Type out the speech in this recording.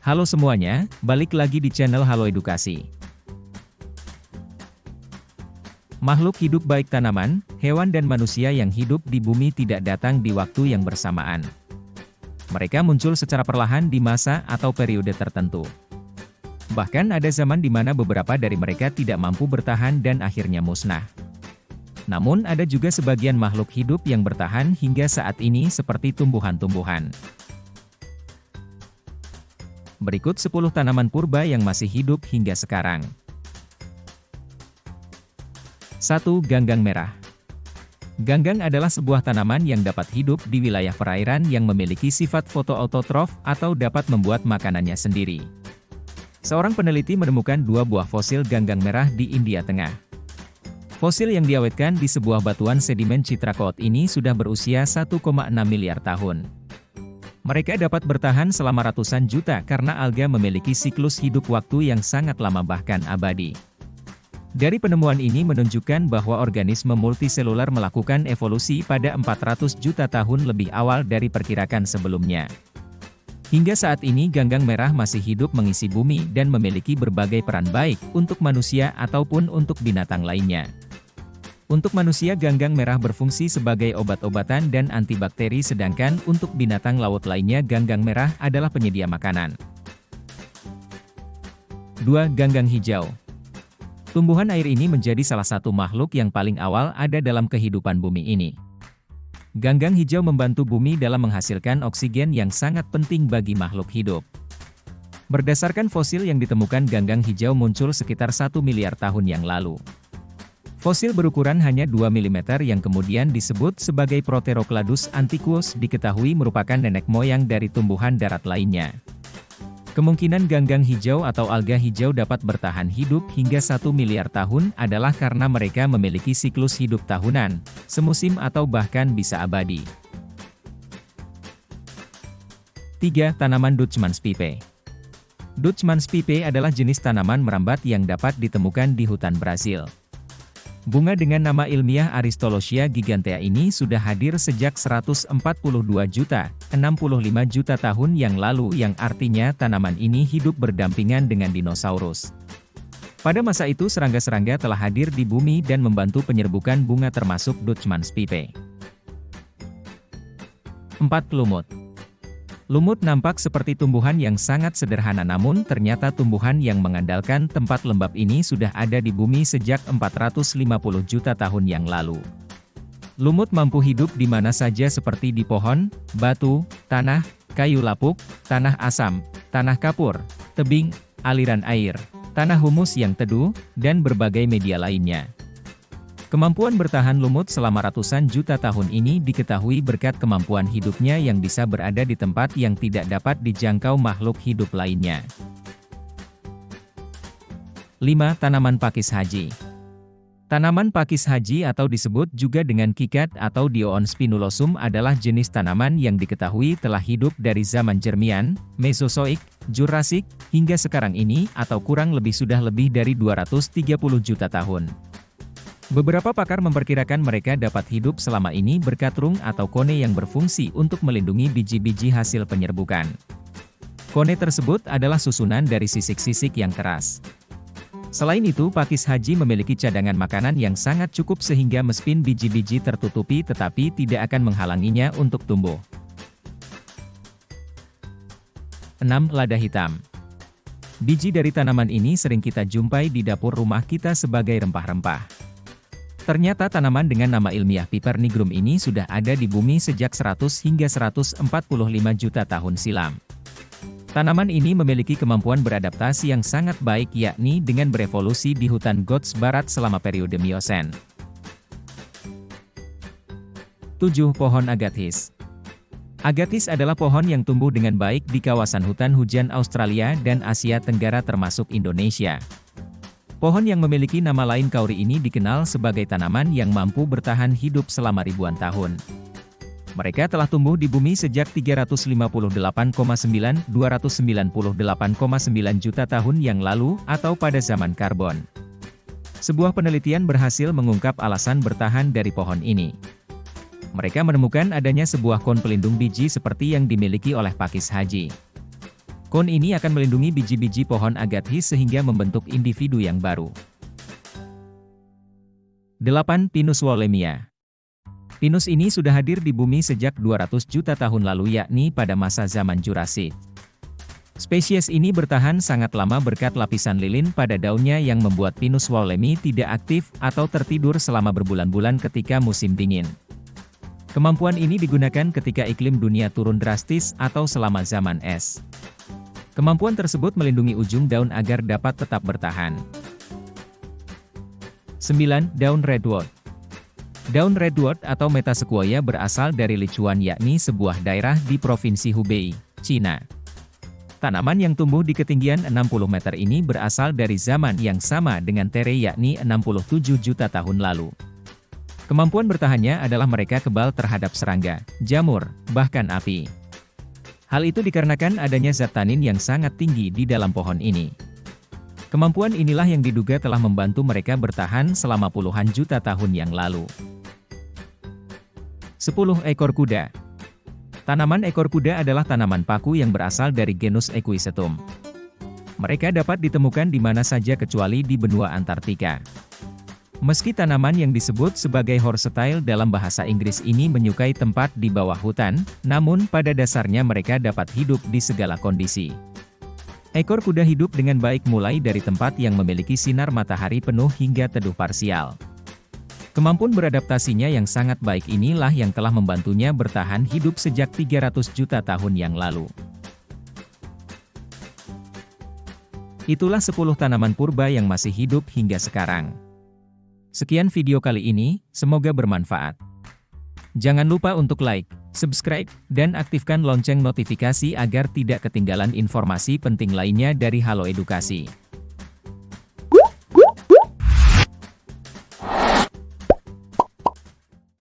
Halo semuanya, balik lagi di channel Halo Edukasi. Makhluk hidup baik tanaman, hewan dan manusia yang hidup di bumi tidak datang di waktu yang bersamaan. Mereka muncul secara perlahan di masa atau periode tertentu. Bahkan ada zaman di mana beberapa dari mereka tidak mampu bertahan dan akhirnya musnah. Namun ada juga sebagian makhluk hidup yang bertahan hingga saat ini seperti tumbuhan-tumbuhan. Berikut 10 tanaman purba yang masih hidup hingga sekarang. 1. Ganggang merah. Ganggang adalah sebuah tanaman yang dapat hidup di wilayah perairan yang memiliki sifat fotoautotrof atau dapat membuat makanannya sendiri. Seorang peneliti menemukan 2 buah fosil ganggang merah di India Tengah. Fosil yang diawetkan di sebuah batuan sedimen Chitrakoot ini sudah berusia 1,6 miliar tahun. Mereka dapat bertahan selama ratusan juta karena alga memiliki siklus hidup waktu yang sangat lama bahkan abadi. Dari penemuan ini menunjukkan bahwa organisme multiselular melakukan evolusi pada 400 juta tahun lebih awal dari perkirakan sebelumnya. Hingga saat ini ganggang merah masih hidup mengisi bumi dan memiliki berbagai peran baik untuk manusia ataupun untuk binatang lainnya. Untuk manusia ganggang merah berfungsi sebagai obat-obatan dan antibakteri sedangkan untuk binatang laut lainnya ganggang merah adalah penyedia makanan. 2. Ganggang hijau. Tumbuhan air ini menjadi salah satu makhluk yang paling awal ada dalam kehidupan bumi ini. Ganggang hijau membantu bumi dalam menghasilkan oksigen yang sangat penting bagi makhluk hidup. Berdasarkan fosil yang ditemukan ganggang hijau muncul sekitar 1 miliar tahun yang lalu. Fosil berukuran hanya 2 mm yang kemudian disebut sebagai Proterocladus antiquus diketahui merupakan nenek moyang dari tumbuhan darat lainnya. Kemungkinan ganggang hijau atau alga hijau dapat bertahan hidup hingga 1 miliar tahun adalah karena mereka memiliki siklus hidup tahunan, semusim atau bahkan bisa abadi. 3. Tanaman Dutchmanspipe. Dutchmanspipe adalah jenis tanaman merambat yang dapat ditemukan di hutan Brasil. Bunga dengan nama ilmiah Aristolochia gigantea ini sudah hadir sejak 142 juta, 65 juta tahun yang lalu yang artinya tanaman ini hidup berdampingan dengan dinosaurus. Pada masa itu serangga-serangga telah hadir di bumi dan membantu penyerbukan bunga termasuk Dutchmanspipe. 4. Lumut. Lumut nampak seperti tumbuhan yang sangat sederhana namun ternyata tumbuhan yang mengandalkan tempat lembab ini sudah ada di bumi sejak 450 juta tahun yang lalu. Lumut mampu hidup di mana saja seperti di pohon, batu, tanah, kayu lapuk, tanah asam, tanah kapur, tebing, aliran air, tanah humus yang teduh, dan berbagai media lainnya. Kemampuan bertahan lumut selama ratusan juta tahun ini diketahui berkat kemampuan hidupnya yang bisa berada di tempat yang tidak dapat dijangkau makhluk hidup lainnya. 5. Tanaman pakis haji. Tanaman pakis haji atau disebut juga dengan kikat atau Dioon spinulosum adalah jenis tanaman yang diketahui telah hidup dari zaman Jermian, Mesozoik, Jurasik, hingga sekarang ini atau kurang lebih sudah lebih dari 230 juta tahun. Beberapa pakar memperkirakan mereka dapat hidup selama ini berkat rung atau kone yang berfungsi untuk melindungi biji-biji hasil penyerbukan. Kone tersebut adalah susunan dari sisik-sisik yang keras. Selain itu, pakis haji memiliki cadangan makanan yang sangat cukup sehingga meskipun biji-biji tertutupi tetapi tidak akan menghalanginya untuk tumbuh. 6. Lada hitam. Biji dari tanaman ini sering kita jumpai di dapur rumah kita sebagai rempah-rempah. Ternyata tanaman dengan nama ilmiah Piper nigrum ini sudah ada di bumi sejak 100 hingga 145 juta tahun silam. Tanaman ini memiliki kemampuan beradaptasi yang sangat baik yakni dengan berevolusi di hutan Ghats Barat selama periode Miosen. 7. Pohon agathis. Agathis adalah pohon yang tumbuh dengan baik di kawasan hutan hujan Australia dan Asia Tenggara termasuk Indonesia. Pohon yang memiliki nama lain kauri ini dikenal sebagai tanaman yang mampu bertahan hidup selama ribuan tahun. Mereka telah tumbuh di bumi sejak 358,9-298,9 juta tahun yang lalu atau pada zaman karbon. Sebuah penelitian berhasil mengungkap alasan bertahan dari pohon ini. Mereka menemukan adanya sebuah kon pelindung biji seperti yang dimiliki oleh pakis haji. Kon ini akan melindungi biji-biji pohon agathis sehingga membentuk individu yang baru. 8. Pinus Wollemia. Pinus ini sudah hadir di bumi sejak 200 juta tahun lalu, yakni pada masa zaman Jurassik. Spesies ini bertahan sangat lama berkat lapisan lilin pada daunnya yang membuat Pinus wollemi tidak aktif atau tertidur selama berbulan-bulan ketika musim dingin. Kemampuan ini digunakan ketika iklim dunia turun drastis atau selama zaman es. Kemampuan tersebut melindungi ujung daun agar dapat tetap bertahan. 9. Daun Redwood. Daun Redwood atau Metasequoia berasal dari Lichuan, yakni sebuah daerah di Provinsi Hubei, Cina. Tanaman yang tumbuh di ketinggian 60 meter ini berasal dari zaman yang sama dengan tere, yakni 67 juta tahun lalu. Kemampuan bertahannya adalah mereka kebal terhadap serangga, jamur, bahkan api. Hal itu dikarenakan adanya zat tanin yang sangat tinggi di dalam pohon ini. Kemampuan inilah yang diduga telah membantu mereka bertahan selama puluhan juta tahun yang lalu. 10. Ekor kuda. Tanaman ekor kuda adalah tanaman paku yang berasal dari genus Equisetum. Mereka dapat ditemukan di mana saja kecuali di benua Antartika. Meski tanaman yang disebut sebagai horsetail dalam bahasa Inggris ini menyukai tempat di bawah hutan, namun pada dasarnya mereka dapat hidup di segala kondisi. Ekor kuda hidup dengan baik mulai dari tempat yang memiliki sinar matahari penuh hingga teduh parsial. Kemampuan beradaptasinya yang sangat baik inilah yang telah membantunya bertahan hidup sejak 300 juta tahun yang lalu. Itulah 10 tanaman purba yang masih hidup hingga sekarang. Sekian video kali ini, semoga bermanfaat. Jangan lupa untuk like, subscribe, dan aktifkan lonceng notifikasi agar tidak ketinggalan informasi penting lainnya dari Halo Edukasi.